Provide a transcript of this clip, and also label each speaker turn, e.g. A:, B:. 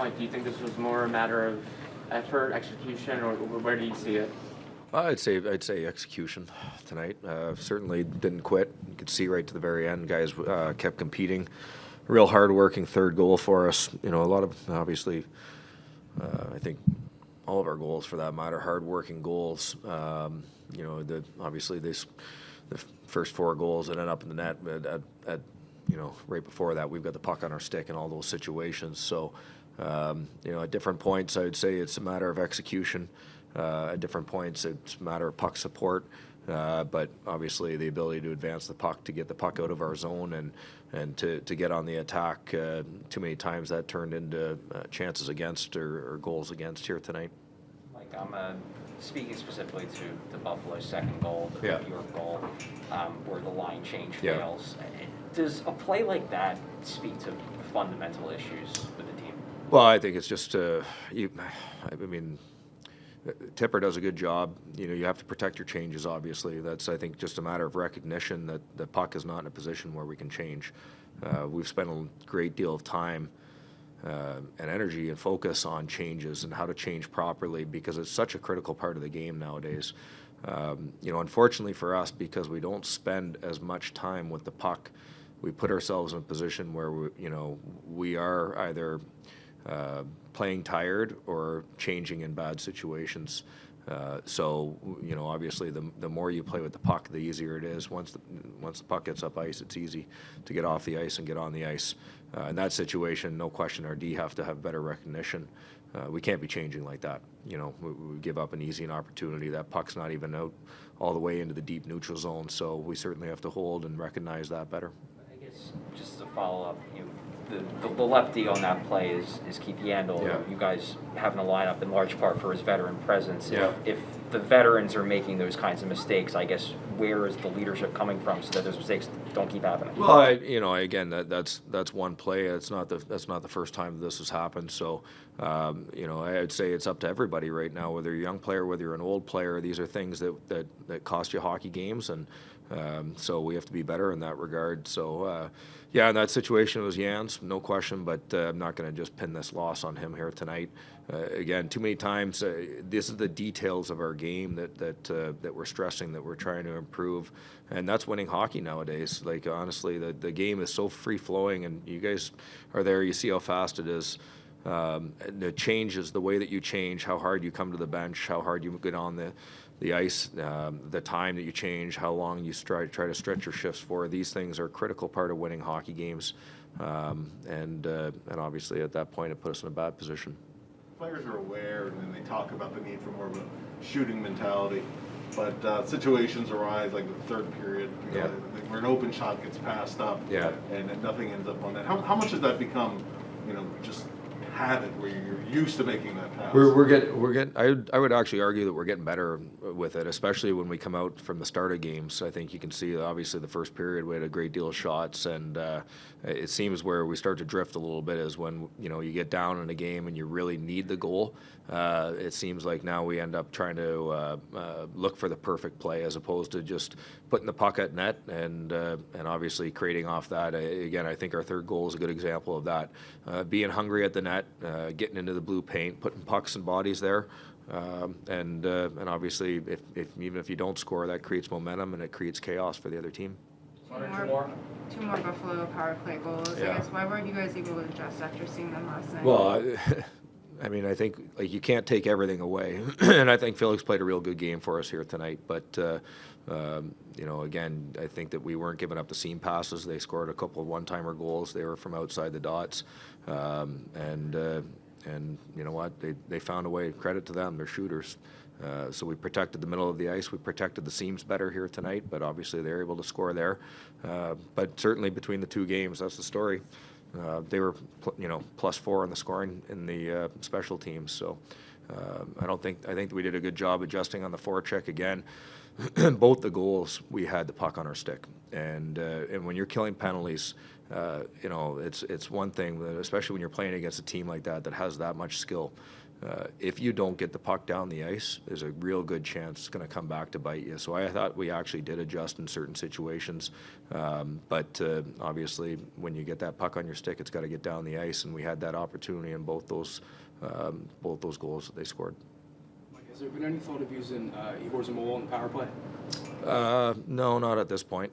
A: point, do you think this was more a matter of effort, execution, or where do you see it?
B: I'd say execution tonight. Certainly didn't quit. You could see right to the very end, guys kept competing. Real hard-working third goal for us. A lot of obviously, I think all of our goals, for that matter, hard-working goals. Obviously the first 4 goals ended up in the net. At right before that, we've got the puck on our stick in all those situations. So, at different points, I would say it's a matter of execution. At different points, it's a matter of puck support. But obviously, the ability to advance the puck, to get the puck out of our zone, and to get on the attack. Too many times that turned into chances against or goals against here tonight.
C: Mike, I'm speaking specifically to the Buffalo's second goal,
B: Yeah.
C: your goal, where the line change
B: Yeah.
C: fails. Does a play like that speak to fundamental issues with the team?
B: Well, I think it's just Tipper does a good job. You have to protect your changes, obviously. That's, I think, just a matter of recognition that the puck is not in a position where we can change. We've spent a great deal of time and energy and focus on changes and how to change properly, because it's such a critical part of the game nowadays. Unfortunately for us, because we don't spend as much time with the puck, we put ourselves in a position where we are either playing tired or changing in bad situations. Obviously, the more you play with the puck, the easier it is. Once the puck gets up ice, it's easy to get off the ice and get on the ice. In that situation, no question, our D have to have better recognition. We can't be changing like that. We give up an easy opportunity. That puck's not even out all the way into the deep neutral zone, so we certainly have to hold and recognize that better.
C: I guess just to follow up, the lefty on that play is Keith Yandel.
B: Yeah.
C: You guys having a lineup in large part for his veteran presence.
B: Yeah.
C: If the veterans are making those kinds of mistakes, I guess where is the leadership coming from so that those mistakes don't keep happening?
B: Well, again, that's one play. That's not the first time this has happened. So, I'd say it's up to everybody right now, whether you're a young player, whether you're an old player. These are things that cost you hockey games, and so we have to be better in that regard. So, in that situation, it was Jan's, no question, but I'm not going to just pin this loss on him here tonight. Again, too many times, this is the details of our game that we're stressing, that we're trying to improve, and that's winning hockey nowadays. Like, honestly, the game is so free-flowing, and you guys are there, you see how fast it is. The changes, the way that you change, how hard you come to the bench, how hard you get on the ice, the time that you change, how long you try to stretch your shifts for. These things are a critical part of winning hockey games, and obviously at that point it put us in a bad position.
D: Players are aware, and then they talk about the need for more of a shooting mentality, but situations arise like the third period, where an open shot gets passed up, and nothing ends up on that. How much has that become, just habit where you're used to making that pass?
B: We're getting. I would actually argue that we're getting better with it, especially when we come out from the start of games. I think you can see, obviously, the first period we had a great deal of shots, and it seems where we start to drift a little bit is when you get down in a game and you really need the goal. It seems like now we end up trying to look for the perfect play as opposed to just putting the puck at net and obviously creating off that. Again, I think our third goal is a good example of that. Being hungry at the net, getting into the blue paint, putting pucks and bodies there, and obviously, even if you don't score, that creates momentum and it creates chaos for the other team.
E: Two more Buffalo power play goals. I guess why weren't you guys able to adjust after seeing them last night?
B: Well, I think you can't take everything away, and I think Felix played a real good game for us here tonight. But again, I think that we weren't giving up the seam passes. They scored a couple of one-timer goals. They were from outside the dots, and you know what? They found a way. Credit to them. They're shooters. So we protected the middle of the ice. We protected the seams better here tonight. But obviously, they're able to score there. But certainly between the two games, that's the story. They were, +4 in the scoring in the special teams. So I think we did a good job adjusting on the forecheck again. Both the goals, we had the puck on our stick, and when you're killing penalties, it's one thing, especially when you're playing against a team like that has that much skill. if you don't get the puck down the ice, there's a real good chance it's going to come back to bite you. So I thought we actually did adjust in certain situations, but obviously when you get that puck on your stick, it's got to get down the ice, and we had that opportunity in both those goals that they scored.
F: Has there been any thought of using Igor Zamolo on the power play?
B: No, not at this point.